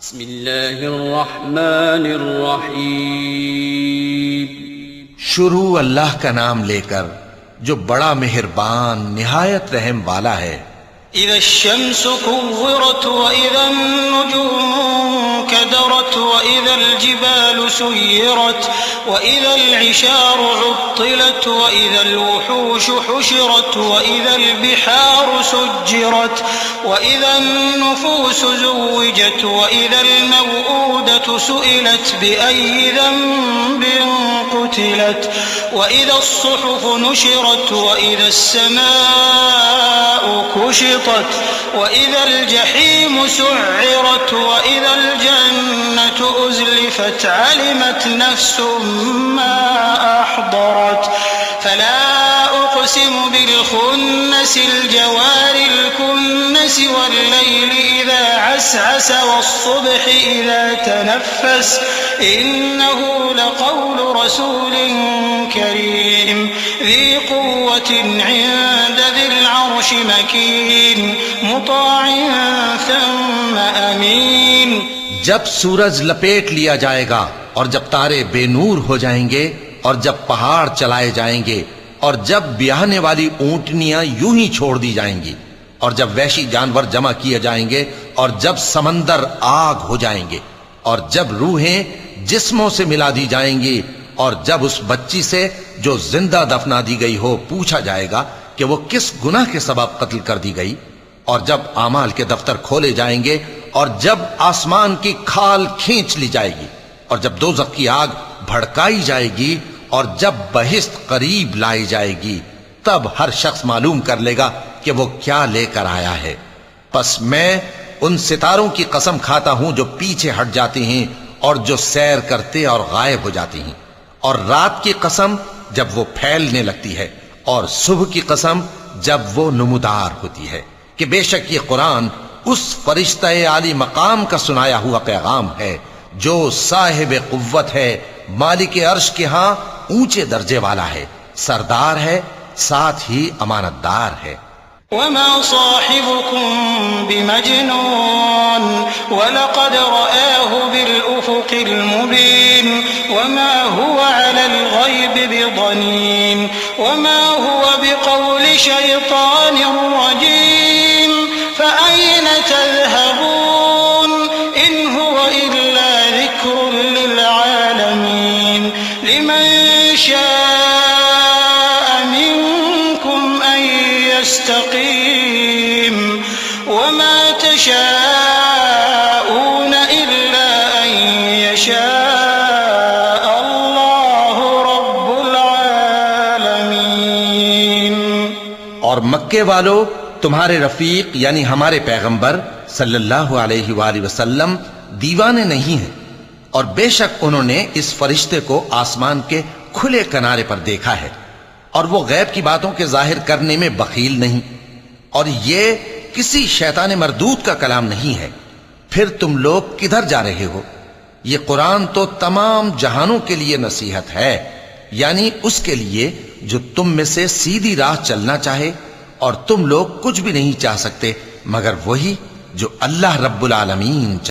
بسم اللہ الرحمن الرحیم شروع اللہ کا نام لے کر جو بڑا مہربان نہایت رحم والا ہے۔ اذا الشمس كورت واذا النجوم كدرت واذا الجبال سيرت واذا العشار عطلت واذا الوحوش حشرت واذا البحار سجرت واذا النفوس زوجت واذا الموءودة سئلت بأي ذنب قتلت واذا الصحف نشرت واذا السماء كشطت وإذا الجحيم سعرت وإذا الجنة أزلفت علمت نفس ما أحضرت فلا أقسم بالخنس الجوار الكنس والليل إذا عسعس والصبح إذا تنفس إنه لقول رسول كريم ذي قوة عند ذي العرش مكين مطاع ثم أمين۔ جب سورج لپیٹ لیا جائے گا اور جب تارے بے نور ہو جائیں گے اور جب پہاڑ چلائے جائیں گے اور جب بیاہنے والی اونٹنیاں یوں ہی چھوڑ دی جائیں گی اور جب وحشی جانور جمع کیے جائیں گے اور جب سمندر آگ ہو جائیں گے اور جب روحیں جسموں سے ملا دی جائیں گی اور جب اس بچی سے جو زندہ دفنا دی گئی ہو پوچھا جائے گا کہ وہ کس گناہ کے سبب قتل کر دی گئی، اور جب اعمال کے دفتر کھولے جائیں گے اور جب آسمان کی کھال کھینچ لی جائے گی اور جب دوزخ کی آگ بھڑکائی جائے گی اور جب بہشت قریب لائی جائے گی، تب ہر شخص معلوم کر لے گا کہ وہ کیا لے کر آیا ہے۔ پس میں ان ستاروں کی قسم کھاتا ہوں جو پیچھے ہٹ جاتے ہیں اور جو سیر کرتے اور غائب ہو جاتے ہیں، اور رات کی قسم جب وہ پھیلنے لگتی ہے، اور صبح کی قسم جب وہ نمودار ہوتی ہے، کہ بے شک یہ قرآن اس فرشتہ عالی مقام کا سنایا ہوا پیغام ہے جو صاحب قوت ہے، مالک عرش کے ہاں اونچے درجے والا ہے، سردار ہے، ساتھ ہی امانت دار ہے۔ وما صاحبكم بمجنون ولقد رآه بالأفق المبين وما هو على الغيب بضنين وما هو بقول شيطان رجيم فأين تذهبون إن هو إلا ذكر للعالمين لمن شاء منكم أن يستقيم وما تشاءون إلا أن يشاء الله رب العالمين۔ اور مکے والو، تمہارے رفیق یعنی ہمارے پیغمبر صلی اللہ علیہ وآلہ وسلم دیوانے نہیں ہیں، اور بے شک انہوں نے اس فرشتے کو آسمان کے کھلے کنارے پر دیکھا ہے، اور وہ غیب کی باتوں کے ظاہر کرنے میں بخیل نہیں، اور یہ کسی شیطان مردود کا کلام نہیں ہے۔ پھر تم لوگ کدھر جا رہے ہو؟ یہ قرآن تو تمام جہانوں کے لیے نصیحت ہے، یعنی اس کے لیے جو تم میں سے سیدھی راہ چلنا چاہے، اور تم لوگ کچھ بھی نہیں چاہ سکتے مگر وہی جو اللہ رب العالمین